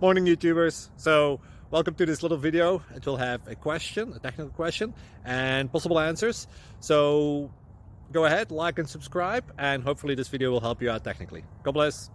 Morning YouTubers. So welcome to this little video. It will have a question, a technical question, and possible answers. So go ahead, like and subscribe, and hopefully this video will help you out technically. God bless.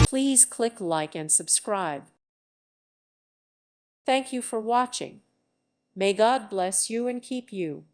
Please click like and subscribe. Thank you for watching. May God bless you and keep you.